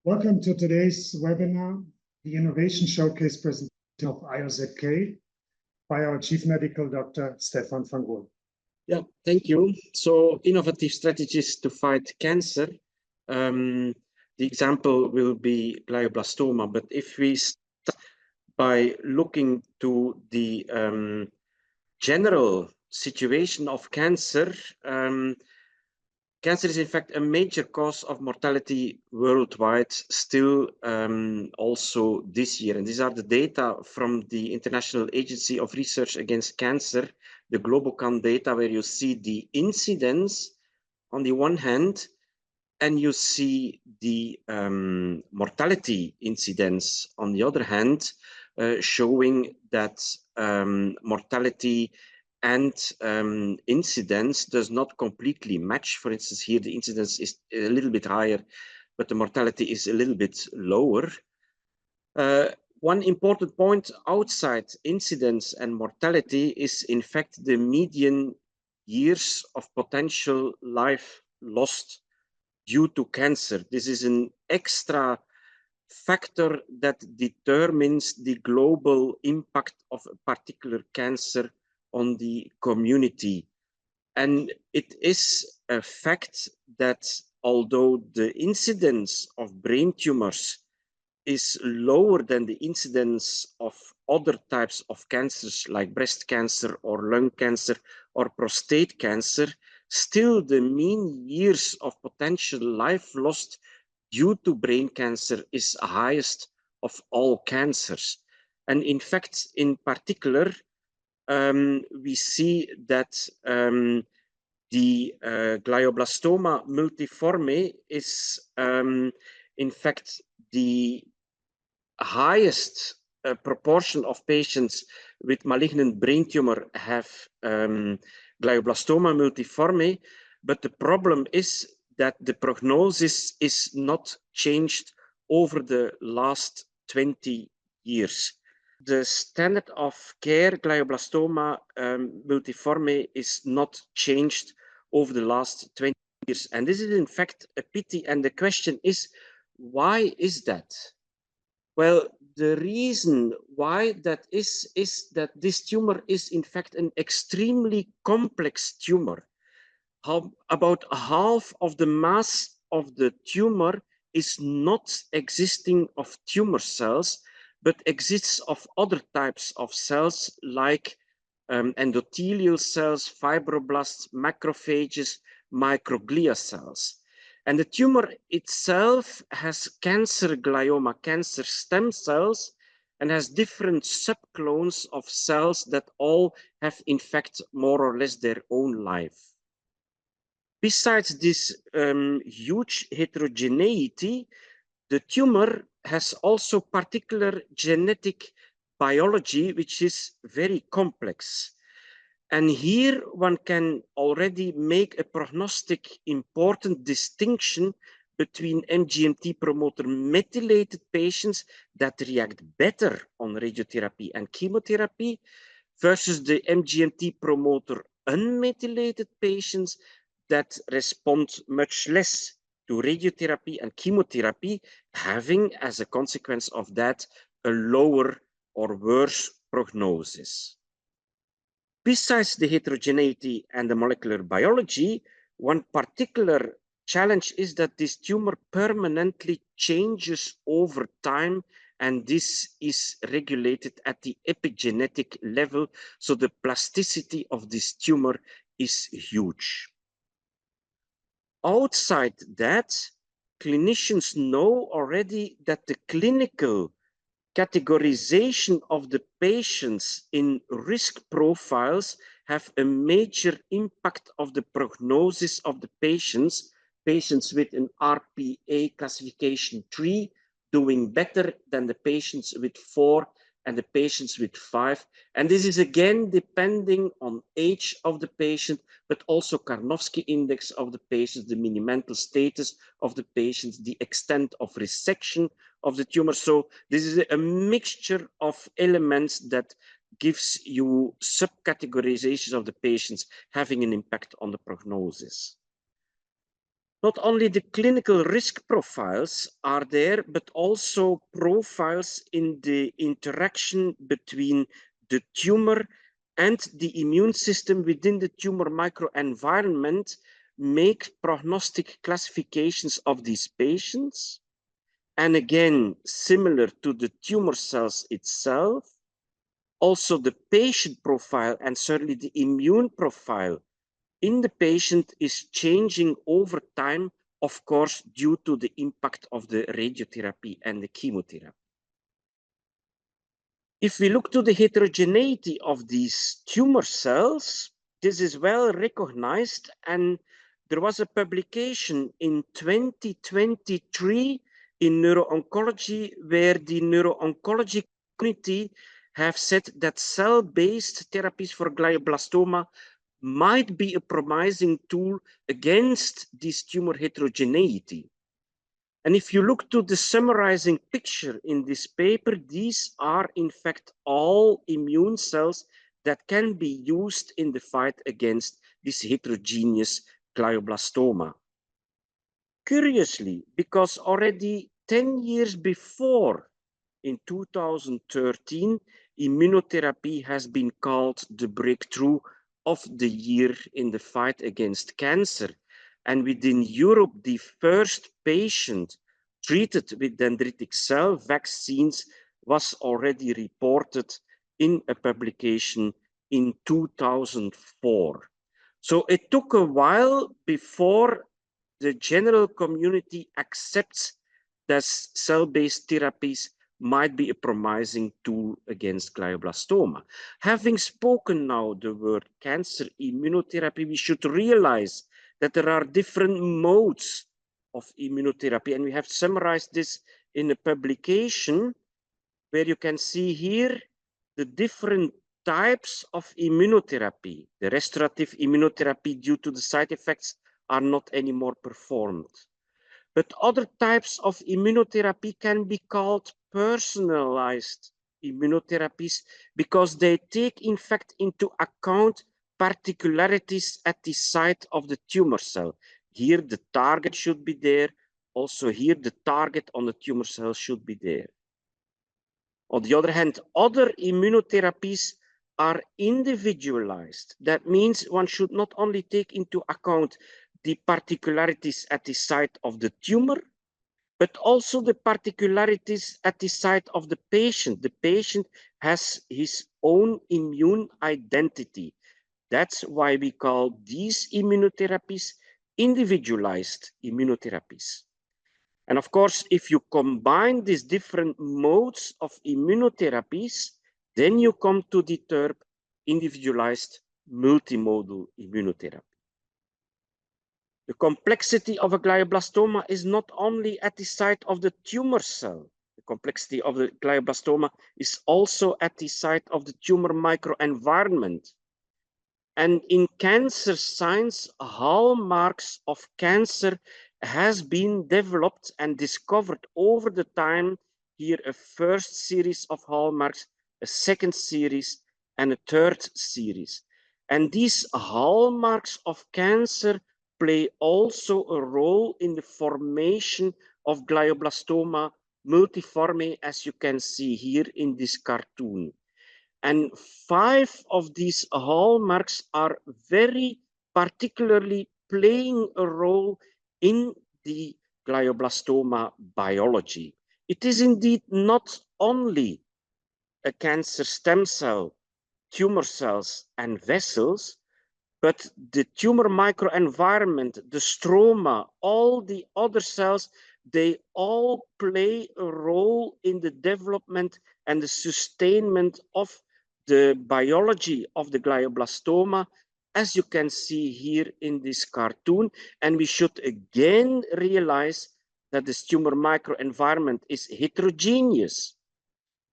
Welcome to today's webinar, the Innovation Showcase presentation of IOZK by our Chief Medical Dr. Stefaan Van Gool. Yeah, thank you. So, innovative strategies to fight cancer. The example will be glioblastoma, but if we start by looking to the general situation of cancer, cancer is in fact a major cause of mortality worldwide still also this year. And these are the data from the International Agency of Research Against Cancer, the GloboCan data, where you see the incidence on the one hand, and you see the mortality incidence on the other hand, showing that mortality and incidence does not completely match. For instance, here the incidence is a little bit higher, but the mortality is a little bit lower. One important point outside incidence and mortality is in fact the median years of potential life lost due to cancer. This is an extra factor that determines the global impact of a particular cancer on the community. And it is a fact that although the incidence of brain tumors is lower than the incidence of other types of cancers like breast cancer or lung cancer or prostate cancer, still the mean years of potential life lost due to brain cancer is highest of all cancers. And in fact, in particular, we see that the glioblastoma multiforme is in fact the highest proportion of patients with malignant brain tumor have glioblastoma multiforme, but the problem is that the prognosis is not changed over the last 20 years. The standard of care glioblastoma multiforme is not changed over the last 20 years. And this is in fact a pity. And the question is, why is that? Well, the reason why that is that this tumor is in fact an extremely complex tumor. About half of the mass of the tumor is not existing of tumor cells, but exists of other types of cells like endothelial cells, fibroblasts, macrophages, microglia cells. And the tumor itself has cancer glioma, cancer stem cells, and has different subclones of cells that all have in fact more or less their own life. Besides this huge heterogeneity, the tumor has also particular genetic biology, which is very complex. And here one can already make a prognostic important distinction between MGMT promoter methylated patients that react better on radiotherapy and chemotherapy versus the MGMT promoter unmethylated patients that respond much less to radiotherapy and chemotherapy, having as a consequence of that a lower or worse prognosis. Besides the heterogeneity and the molecular biology, one particular challenge is that this tumor permanently changes over time, and this is regulated at the epigenetic level, so the plasticity of this tumor is huge. Outside that, clinicians know already that the clinical categorization of the patients in risk profiles have a major impact of the prognosis of the patients. Patients with an RPA classification 3 doing better than the patients with 4 and the patients with 5. And this is again depending on age of the patient, but also Karnofsky index of the patient, the mini-mental status of the patients, the extent of resection of the tumor. So this is a mixture of elements that gives you subcategorizations of the patients having an impact on the prognosis. Not only the clinical risk profiles are there, but also profiles in the interaction between the tumor and the immune system within the tumor microenvironment make prognostic classifications of these patients. And again, similar to the tumor cells itself, also the patient profile and certainly the immune profile in the patient is changing over time, of course, due to the impact of the radiotherapy and the chemotherapy. If we look to the heterogeneity of these tumor cells, this is well recognized, and there was a publication in 2023 in neuro-oncology where the neuro-oncology community have said that cell-based therapies for glioblastoma might be a promising tool against this tumor heterogeneity. And if you look to the summarizing picture in this paper, these are in fact all immune cells that can be used in the fight against this heterogeneous glioblastoma. Curiously, because already 10 years before, in 2013, immunotherapy has been called the breakthrough of the year in the fight against cancer. And within Europe, the first patient treated with dendritic cell vaccines was already reported in a publication in 2004. So it took a while before the general community accepts that cell-based therapies might be a promising tool against glioblastoma. Having spoken now the word cancer immunotherapy, we should realize that there are different modes of immunotherapy, and we have summarized this in a publication where you can see here the different types of immunotherapy. The restorative immunotherapy, due to the side effects, are not anymore performed. But other types of immunotherapy can be called personalized immunotherapies because they take, in fact, into account particularities at the site of the tumor cell. Here, the target should be there. Also here, the target on the tumor cell should be there. On the other hand, other immunotherapies are individualized. That means one should not only take into account the particularities at the site of the tumor, but also the particularities at the site of the patient. The patient has his own immune identity. That's why we call these immunotherapies individualized immunotherapies. And of course, if you combine these different modes of immunotherapies, then you come to the term individualized multimodal immunotherapy. The complexity of a glioblastoma is not only at the site of the tumor cell. The complexity of the glioblastoma is also at the site of the tumor microenvironment. And in cancer science, hallmarks of cancer has been developed and discovered over the time. Here, a first series of hallmarks, a second series, and a third series. And these hallmarks of cancer play also a role in the formation of glioblastoma multiforme, as you can see here in this cartoon. And 5 of these hallmarks are very particularly playing a role in the glioblastoma biology. It is indeed not only a cancer stem cell, tumor cells, and vessels, but the tumor microenvironment, the stroma, all the other cells, they all play a role in the development and the sustainment of the biology of the glioblastoma, as you can see here in this cartoon. And we should again realize that this tumor microenvironment is heterogeneous,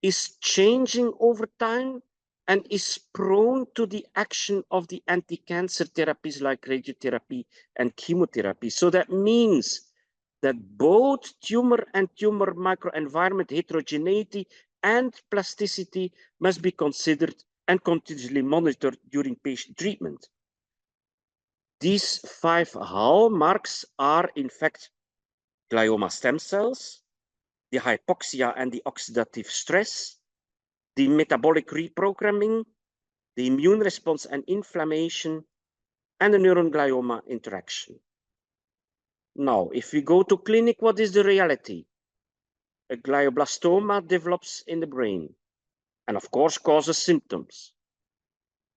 is changing over time, and is prone to the action of the anti-cancer therapies like radiotherapy and chemotherapy. So that means that both tumor and tumor microenvironment heterogeneity and plasticity must be considered and continuously monitored during patient treatment. These 5 hallmarks are in fact glioma stem cells, the hypoxia and the oxidative stress, the metabolic reprogramming, the immune response and inflammation, and the neuron-glioma interaction. Now, if we go to clinic, what is the reality? A glioblastoma develops in the brain and of course causes symptoms.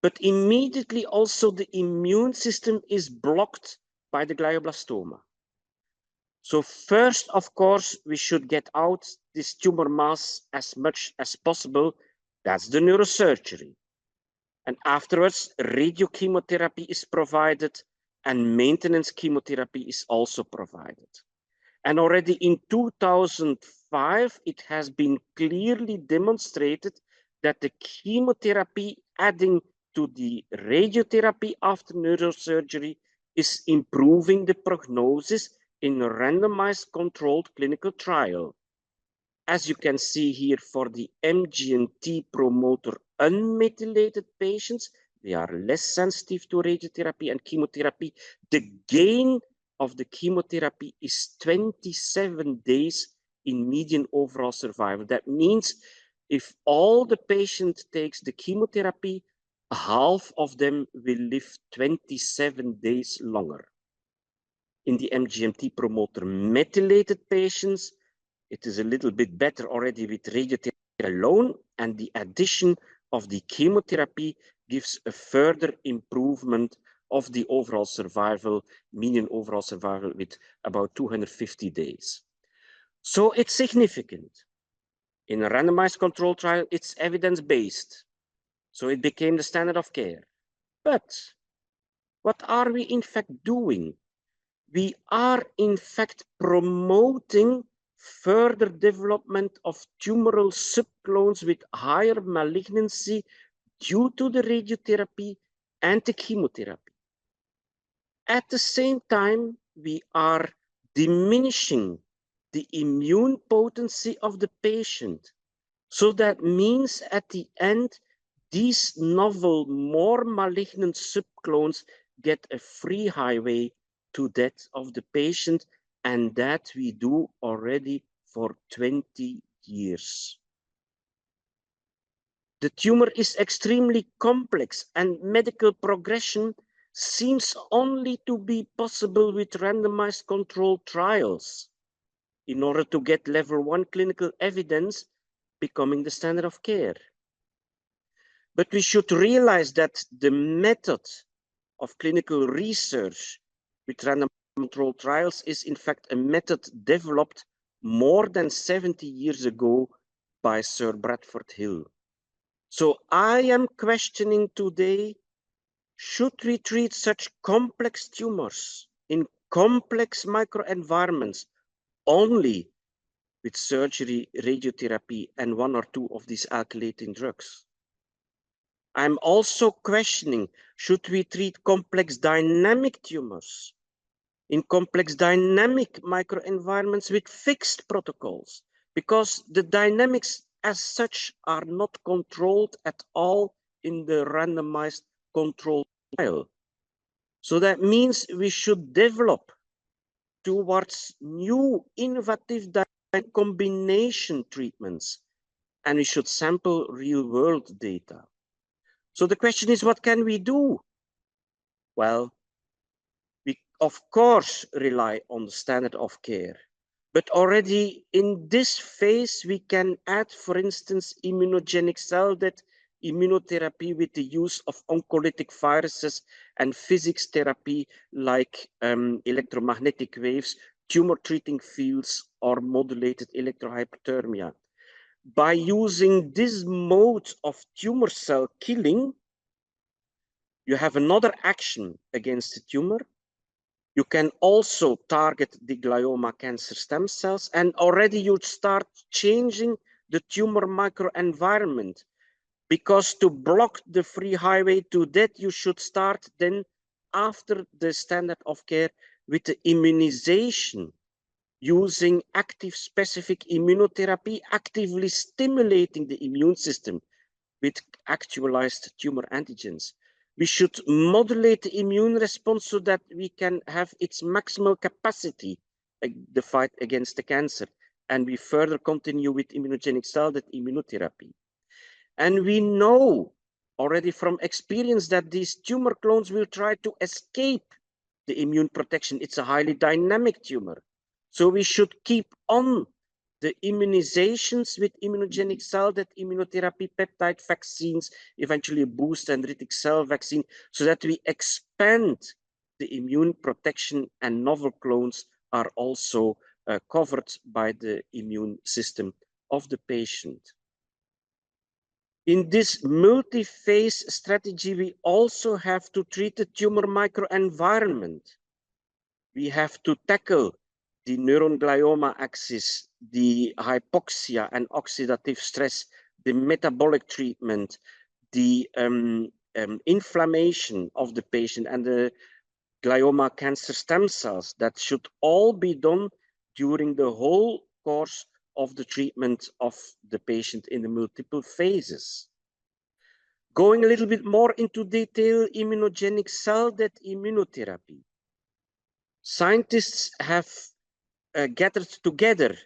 But immediately also the immune system is blocked by the glioblastoma. So first, of course, we should get out this tumor mass as much as possible. That's the neurosurgery. And afterwards, radiochemotherapy is provided and maintenance chemotherapy is also provided. And already in 2005, it has been clearly demonstrated that the chemotherapy adding to the radiotherapy after neurosurgery is improving the prognosis in a randomized controlled clinical trial. As you can see here for the MGMT promoter unmethylated patients, they are less sensitive to radiotherapy and chemotherapy. The gain of the chemotherapy is 27 days in median overall survival. That means if all the patient takes the chemotherapy, half of them will live 27 days longer. In the MGMT promoter methylated patients, it is a little bit better already with radiotherapy alone, and the addition of the chemotherapy gives a further improvement of the overall survival, median overall survival, with about 250 days. So it's significant. In a randomized control trial, it's evidence-based. So it became the standard of care. But what are we in fact doing? We are in fact promoting further development of tumoral subclones with higher malignancy due to the radiotherapy and the chemotherapy. At the same time, we are diminishing the immune potency of the patient. So that means at the end, these novel, more malignant subclones get a free highway to that of the patient, and that we do already for 20 years. The tumor is extremely complex and medical progression seems only to be possible with randomized controlled trials in order to get level 1 clinical evidence becoming the standard of care. But we should realize that the method of clinical research with randomized controlled trials is in fact a method developed more than 70 years ago by Sir Bradford Hill. So I am questioning today, should we treat such complex tumors in complex microenvironments only with surgery, radiotherapy, and 1 or 2 of these alkylating drugs? I'm also questioning, should we treat complex dynamic tumors in complex dynamic microenvironments with fixed protocols? Because the dynamics as such are not controlled at all in the randomized controlled trial. So that means we should develop towards new innovative combination treatments, and we should sample real-world data. So the question is, what can we do? Well, we of course rely on the standard of care, but already in this phase we can add, for instance, immunogenic cell death immunotherapy with the use of oncolytic viruses and physics therapy like electromagnetic waves, tumor treating fields, or modulated electrohypothermia. By using this mode of tumor cell killing, you have another action against the tumor. You can also target the glioma cancer stem cells, and already you start changing the tumor microenvironment, because to block the free highway to that, you should start then after the standard of care with the immunization, using active specific immunotherapy, actively stimulating the immune system with actualized tumor antigens. We should modulate the immune response so that we can have its maximal capacity, the fight against the cancer. And we further continue with immunogenic cell-death immunotherapy. And we know already from experience that these tumor clones will try to escape the immune protection. It's a highly dynamic tumor. So we should keep on the immunizations with immunogenic cell-death immunotherapy, peptide vaccines, eventually a boost dendritic cell vaccine, so that we expand the immune protection and novel clones are also covered by the immune system of the patient. In this multi-phase strategy, we also have to treat the tumor microenvironment. We have to tackle the neuron glioma axis, the hypoxia and oxidative stress, the metabolic treatment, the inflammation of the patient, and the glioma cancer stem cells. That should all be done during the whole course of the treatment of the patient in the multiple phases. Going a little bit more into detail, immunogenic cell-death immunotherapy. Scientists have gathered together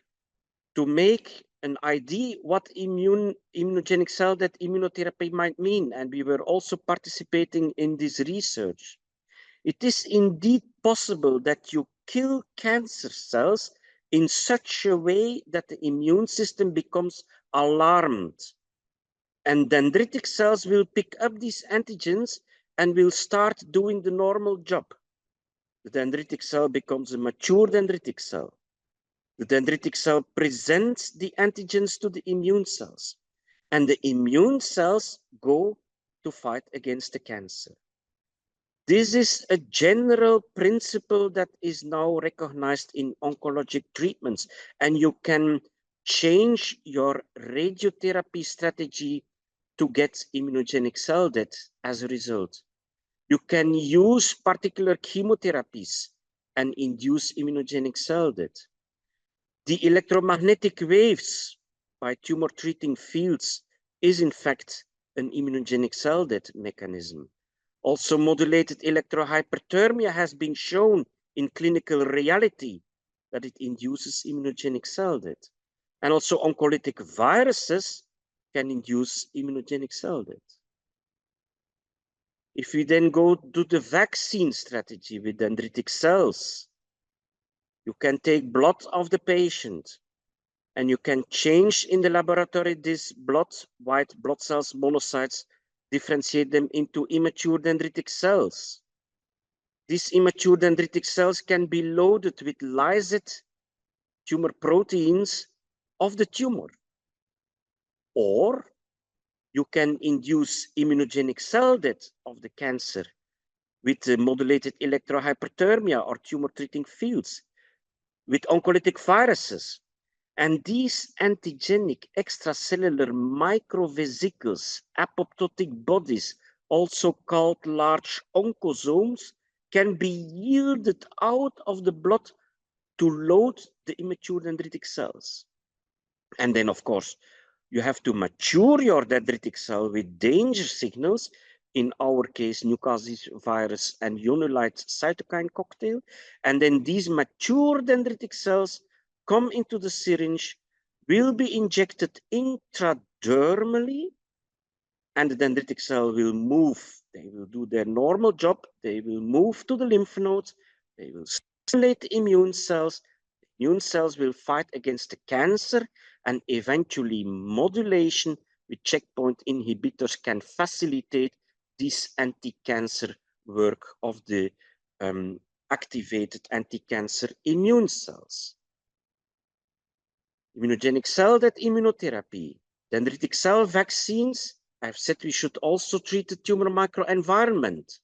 to make an idea what immunogenic cell-death immunotherapy might mean, and we were also participating in this research. It is indeed possible that you kill cancer cells in such a way that the immune system becomes alarmed. And dendritic cells will pick up these antigens and will start doing the normal job. The dendritic cell becomes a mature dendritic cell. The dendritic cell presents the antigens to the immune cells, and the immune cells go to fight against the cancer. This is a general principle that is now recognized in oncologic treatments, and you can change your radiotherapy strategy to get immunogenic cell death as a result. You can use particular chemotherapies and induce immunogenic cell death. The electromagnetic waves by tumor treating fields is in fact an immunogenic cell death mechanism. Also, modulated electrohyperthermia has been shown in clinical reality that it induces immunogenic cell death. And also oncolytic viruses can induce immunogenic cell death. If we then go to the vaccine strategy with dendritic cells, you can take blood of the patient and you can change in the laboratory this blood, white blood cells, monocytes, differentiate them into immature dendritic cells. These immature dendritic cells can be loaded with lysate tumor proteins of the tumor. Or you can induce immunogenic cell death of the cancer with the modulated electrohyperthermia or tumor treating fields, with oncolytic viruses. And these antigenic extracellular microvesicles, apoptotic bodies, also called large oncosomes, can be yielded out of the blood to load the immature dendritic cells. And then, of course, you have to mature your dendritic cell with danger signals, in our case, Newcastle virus and unilide cytokine cocktail. And then these mature dendritic cells come into the syringe, will be injected intradermally, and the dendritic cell will move. They will do their normal job. They will move to the lymph nodes. They will stimulate the immune cells. The immune cells will fight against the cancer, and eventually modulation with checkpoint inhibitors can facilitate this anti-cancer work of the activated anti-cancer immune cells. Immunogenic cell death immunotherapy, dendritic cell vaccines. I've said we should also treat the tumor microenvironment.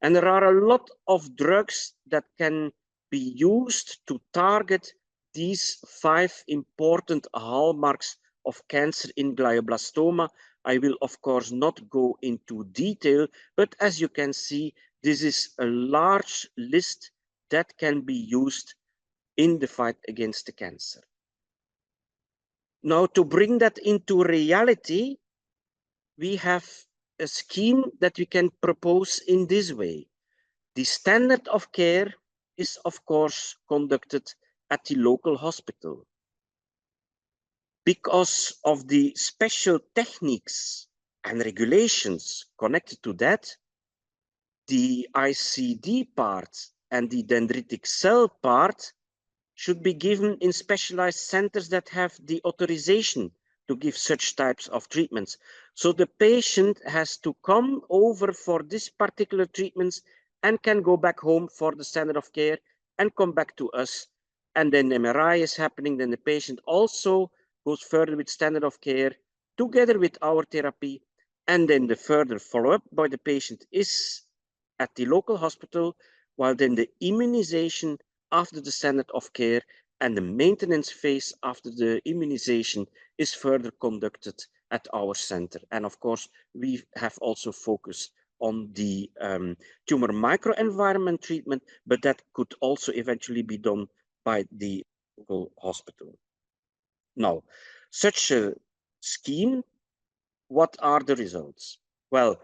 And there are a lot of drugs that can be used to target these 5 important hallmarks of cancer in glioblastoma. I will, of course, not go into detail, but as you can see, this is a large list that can be used in the fight against the cancer. Now, to bring that into reality, we have a scheme that we can propose in this way. The standard of care is, of course, conducted at the local hospital. Because of the special techniques and regulations connected to that, the ICD part and the dendritic cell part should be given in specialized centers that have the authorization to give such types of treatments. So the patient has to come over for this particular treatments and can go back home for the standard of care and come back to us. And then MRI is happening, then the patient also goes further with standard of care together with our therapy. And then the further follow-up by the patient is at the local hospital, while then the immunization after the standard of care and the maintenance phase after the immunization is further conducted at our center. And of course, we have also focused on the tumor microenvironment treatment, but that could also eventually be done by the local hospital. Now, such a scheme, what are the results? Well,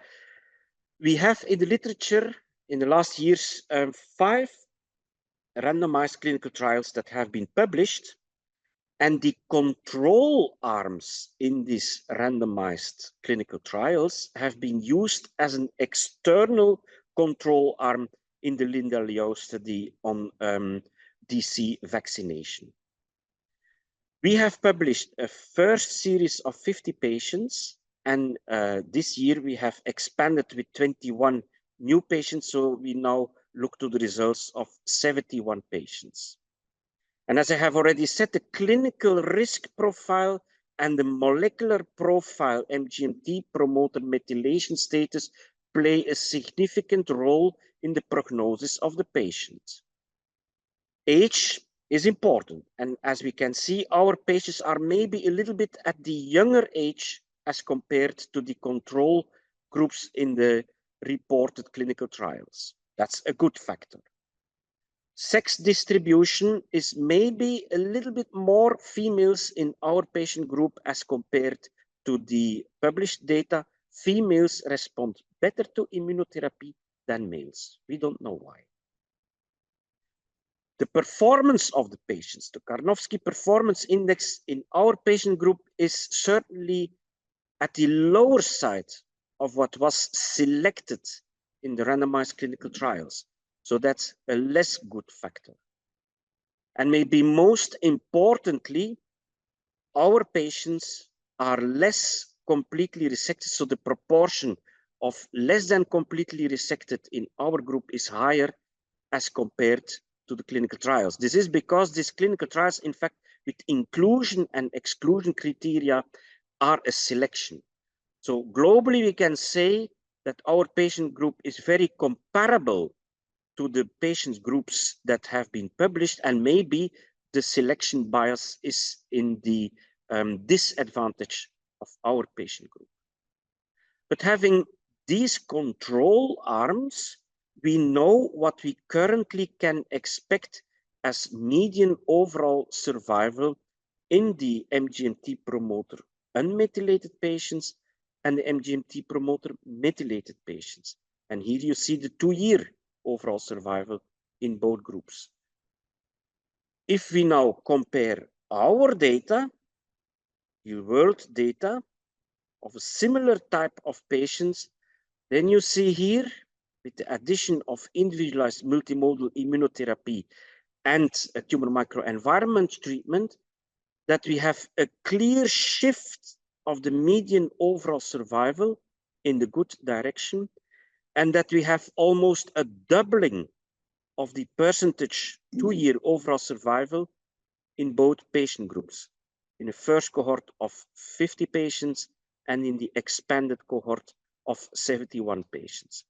we have in the literature in the last years 5 randomized clinical trials that have been published, and the control arms in these randomized clinical trials have been used as an external control arm in the Linda Liao study on DC vaccination. We have published a first series of 50 patients, and this year we have expanded with 21 new patients, so we now look to the results of 71 patients. And as I have already said, the clinical risk profile and the molecular profile MGMT promoter methylation status play a significant role in the prognosis of the patient. Age is important, and as we can see, our patients are maybe a little bit at the younger age as compared to the control groups in the reported clinical trials. That's a good factor. Sex distribution is maybe a little bit more females in our patient group as compared to the published data. Females respond better to immunotherapy than males. We don't know why. The performance of the patients, the Karnofsky Performance Index in our patient group is certainly at the lower side of what was selected in the randomized clinical trials. So that's a less good factor. And maybe most importantly, our patients are less completely resected. So the proportion of less than completely resected in our group is higher as compared to the clinical trials. This is because these clinical trials, in fact, with inclusion and exclusion criteria, are a selection. So globally, we can say that our patient group is very comparable to the patient groups that have been published, and maybe the selection bias is in the disadvantage of our patient group. But having these control arms, we know what we currently can expect as median overall survival in the MGMT promoter unmethylated patients and the MGMT promoter methylated patients. And here you see the 2-year overall survival in both groups. If we now compare our data, real world data of a similar type of patients, then you see here, with the addition of individualized multimodal immunotherapy and a tumor microenvironment treatment, that we have a clear shift of the median overall survival in the good direction, and that we have almost a doubling of the percentage 2-year overall survival in both patient groups, in the first cohort of 50 patients and in the expanded cohort of 71 patients.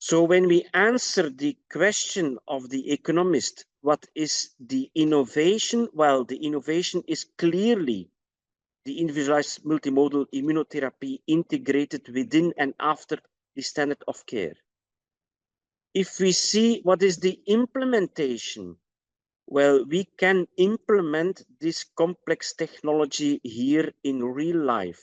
So when we answer the question of the economist, what is the innovation? Well, the innovation is clearly the individualized multimodal immunotherapy integrated within and after the standard of care. If we see what is the implementation, well, we can implement this complex technology here in real life.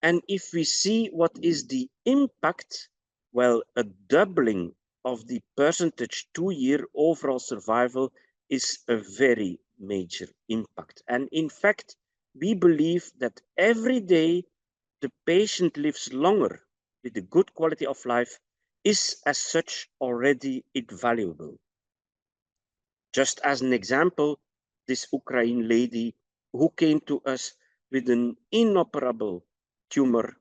And if we see what is the impact, well, a doubling of the percentage 2-year overall survival is a very major impact. And in fact, we believe that every day the patient lives longer with a good quality of life is as such already invaluable. Just as an example, this Ukraine lady who came to us with an inoperable tumor,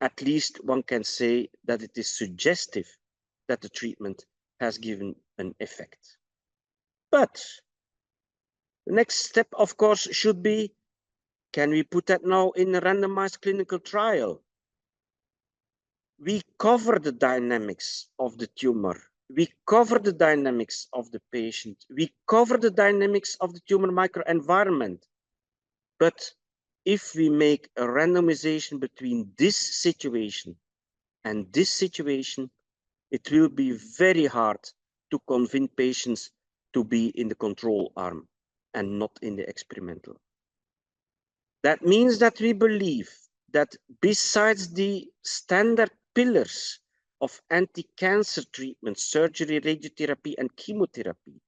at least one can say that it is suggestive that the treatment has given an effect. But the next step, of course, should be, can we put that now in a randomized clinical trial? We cover the dynamics of the tumor. We cover the dynamics of the patient. We cover the dynamics of the tumor microenvironment. But if we make a randomization between this situation and this situation, it will be very hard to convince patients to be in the control arm and not in the experimental. That means that we believe that besides the standard pillars of anti-cancer treatment, surgery, radiotherapy, and chemotherapy,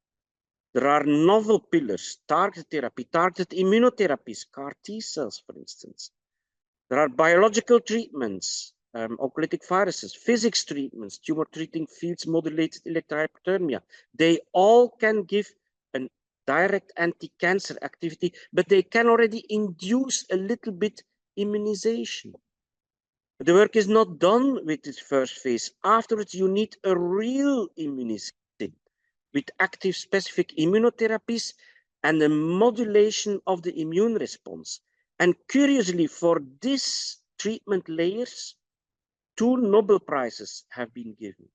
there are novel pillars, targeted therapy, targeted immunotherapies, CAR T cells, for instance. There are biological treatments, oncolytic viruses, physics treatments, tumor treating fields, modulated electrohypothermia. They all can give a direct anti-cancer activity, but they can already induce a little bit immunization. The work is not done with this first phase. Afterwards, you need a real immunization with active specific immunotherapies and a modulation of the immune response. And curiously, for these treatment layers, 2 Nobel Prizes have been given.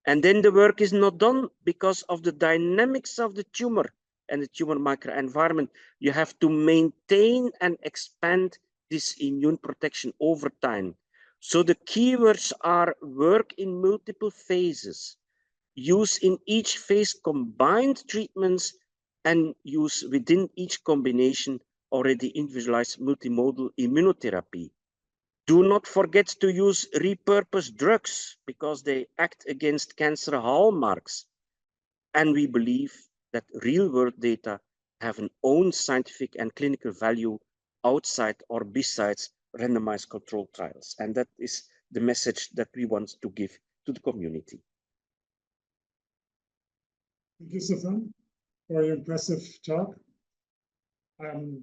And then the work is not done because of the dynamics of the tumor and the tumor microenvironment. You have to maintain and expand this immune protection over time. So the keywords are work in multiple phases, use in each phase combined treatments, and use within each combination already individualized multimodal immunotherapy. Do not forget to use repurposed drugs because they act against cancer hallmarks. And we believe that real-world data have an own scientific and clinical value outside or besides randomized controlled trials. And that is the message that we want to give to the community. Thank you, Stefan, for your impressive talk.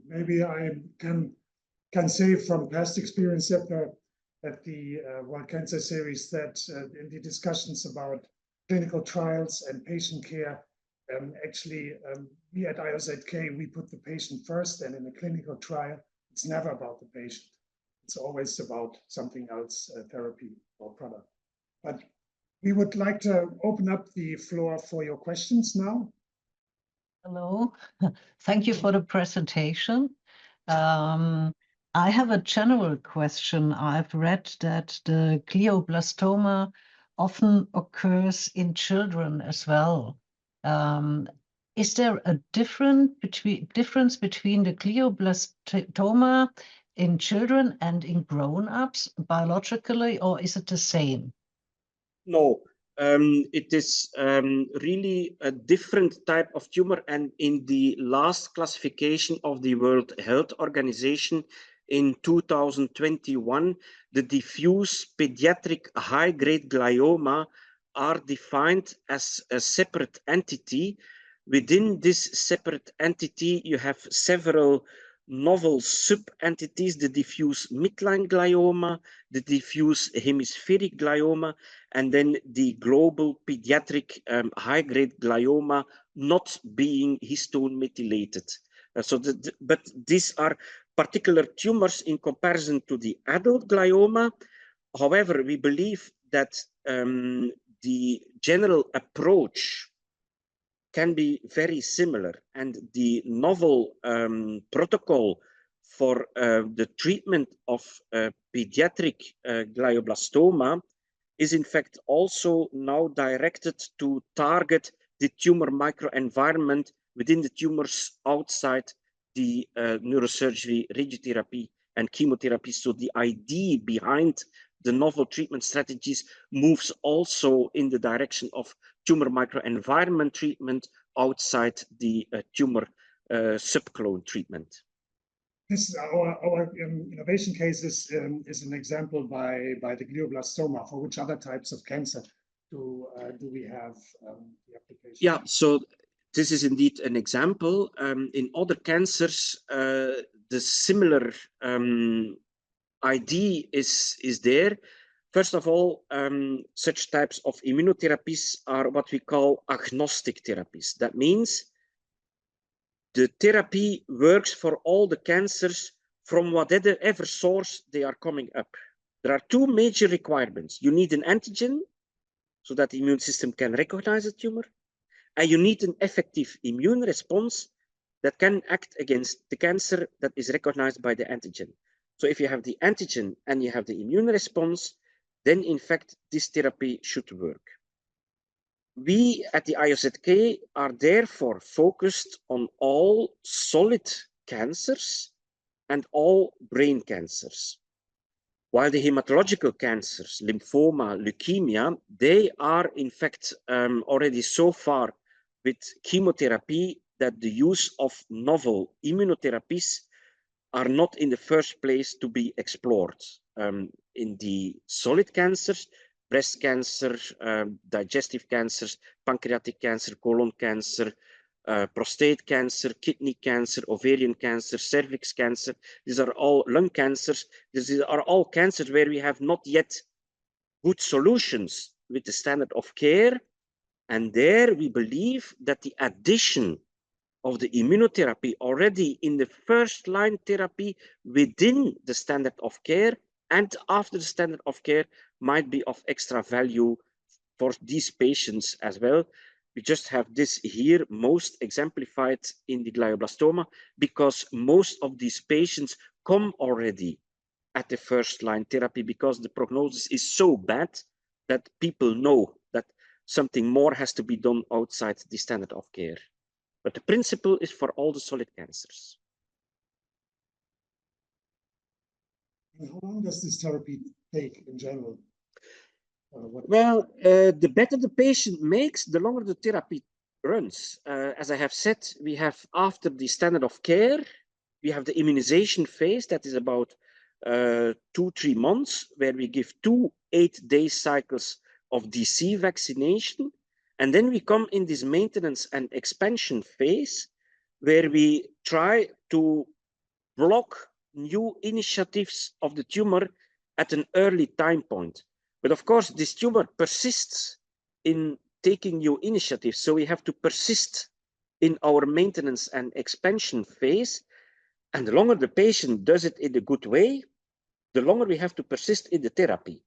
Maybe I can say from past experience that the World Cancer Series that in the discussions about clinical trials and patient care, actually we at IOZK, we put the patient first, and in a clinical trial, it's never about the patient. It's always about something else, therapy or product. But we would like to open up the floor for your questions now. Hello, thank you for the presentation. I have a general question. I've read that the glioblastoma often occurs in children as well. Is there a difference between the glioblastoma in children and in grown-ups biologically, or is it the same? No, it is really a different type of tumor. And in the last classification of the World Health Organization in 2021, the diffuse pediatric high-grade glioma are defined as a separate entity. Within this separate entity, you have several novel sub-entities, the diffuse midline glioma, the diffuse hemispheric glioma, and then the global pediatric high-grade glioma not being histone methylated. But these are particular tumors in comparison to the adult glioma. However, we believe that the general approach can be very similar, and the novel protocol for the treatment of pediatric glioblastoma is in fact also now directed to target the tumor microenvironment within the tumors outside the neurosurgery, radiotherapy, and chemotherapy. So the idea behind the novel treatment strategies moves also in the direction of tumor microenvironment treatment outside the tumor subclone treatment. This our innovation case is an example by the glioblastoma. For which other types of cancer do we have the application? Yeah, so this is indeed an example. In other cancers, the similar idea is there. First of all, such types of immunotherapies are what we call agnostic therapies. That means the therapy works for all the cancers from whatever source they are coming up. There are two major requirements. You need an antigen so that the immune system can recognize a tumor, and you need an effective immune response that can act against the cancer that is recognized by the antigen. So if you have the antigen and you have the immune response, then in fact this therapy should work. We at the IOZK are therefore focused on all solid cancers and all brain cancers. While the hematological cancers, lymphoma, leukemia, they are in fact already so far with chemotherapy that the use of novel immunotherapies are not in the first place to be explored. In the solid cancers, breast cancer, digestive cancers, pancreatic cancer, colon cancer, prostate cancer, kidney cancer, ovarian cancer, cervix cancer. These are all lung cancers. These are all cancers where we have not yet good solutions with the standard of care. And there we believe that the addition of the immunotherapy already in the first line therapy within the standard of care and after the standard of care might be of extra value for these patients as well. We just have this here most exemplified in the glioblastoma because most of these patients come already at the first line therapy because the prognosis is so bad that people know that something more has to be done outside the standard of care. But the principle is for all the solid cancers. And how long does this therapy take in general? Well, the better the patient makes, the longer the therapy runs. As I have said, we have after the standard of care, we have the immunization phase that is about 2-3 months, where we give 2 8-day cycles of DC vaccination. And then we come in this maintenance and expansion phase, where we try to block new initiatives of the tumor at an early time point. But of course, this tumor persists in taking new initiatives. So we have to persist in our maintenance and expansion phase. And the longer the patient does it in a good way, the longer we have to persist in the therapy.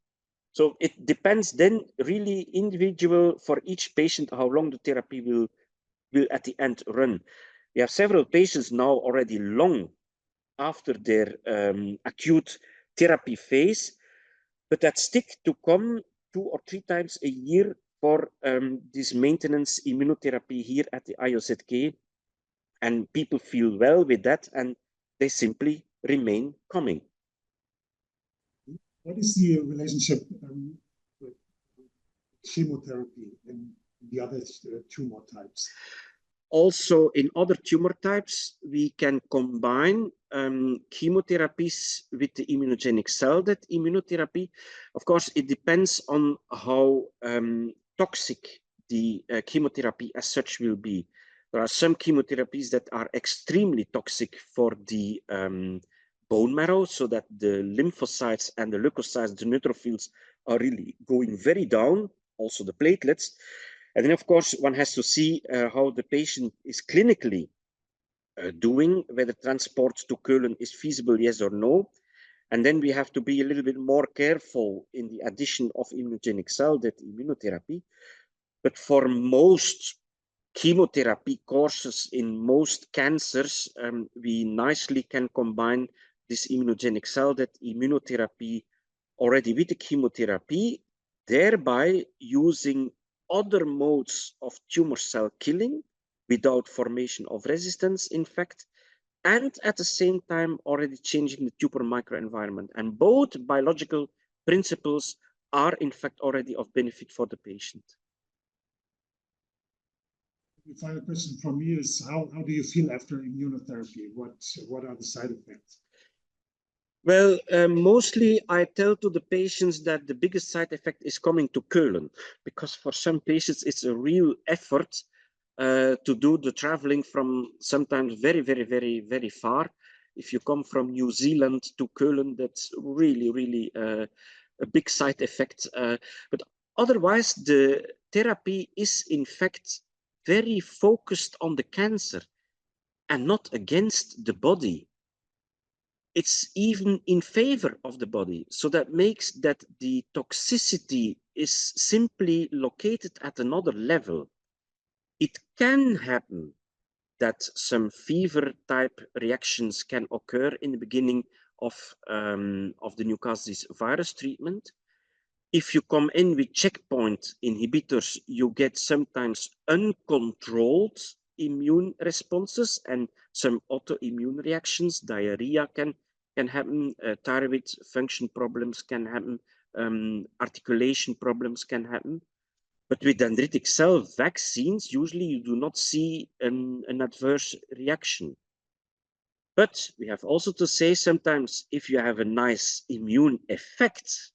So it depends then really individual for each patient how long the therapy will at the end run. We have several patients now already long after their acute therapy phase, but that stick to come 2 or 3 times a year for this maintenance immunotherapy here at the IOZK. And people feel well with that and they simply remain coming. What is the relationship with chemotherapy in the other tumor types? Also, in other tumor types, we can combine chemotherapies with the immunogenic cell death immunotherapy. Of course, it depends on how toxic the chemotherapy as such will be. There are some chemotherapies that are extremely toxic for the bone marrow, so that the lymphocytes and the leukocytes, the neutrophils, are really going very down, also the platelets. And then, of course, one has to see how the patient is clinically doing, whether transport to Keulen is feasible, yes or no. And then we have to be a little bit more careful in the addition of immunogenic cell death immunotherapy. But for most chemotherapy courses in most cancers, we nicely can combine this immunogenic cell death immunotherapy already with the chemotherapy, thereby using other modes of tumor cell killing without formation of resistance, in fact, and at the same time already changing the tumor microenvironment. And both biological principles are in fact already of benefit for the patient. The final question from me is, how do you feel after immunotherapy? What are the side effects? Well, mostly I tell to the patients that the biggest side effect is coming to Keulen, because for some patients it's a real effort to do the traveling from sometimes very far. If you come from New Zealand to Keulen, that's really a big side effect. But otherwise, the therapy is in fact very focused on the cancer and not against the body. It's even in favor of the body. So that makes that the toxicity is simply located at another level. It can happen that some fever type reactions can occur in the beginning of the Newcastle virus treatment. If you come in with checkpoint inhibitors, you get sometimes uncontrolled immune responses and some autoimmune reactions. Diarrhea can happen, thyroid function problems can happen, articulation problems can happen. But with dendritic cell vaccines, usually you do not see an adverse reaction. But we have also to say sometimes if you have a nice immune effect,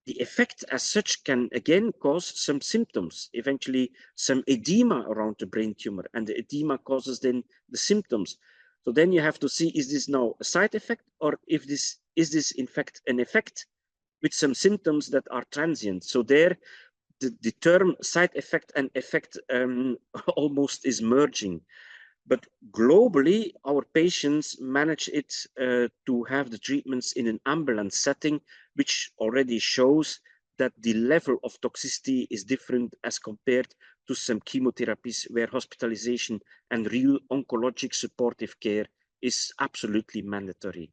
the effect as such can again cause some symptoms, eventually some edema around the brain tumor, and the edema causes then the symptoms. So then you have to see, is this now a side effect, or is this in fact an effect with some symptoms that are transient? So there, the term side effect and effect almost is merging. But globally, our patients manage it to have the treatments in an ambulant setting, which already shows that the level of toxicity is different as compared to some chemotherapies where hospitalization and real oncologic supportive care is absolutely mandatory.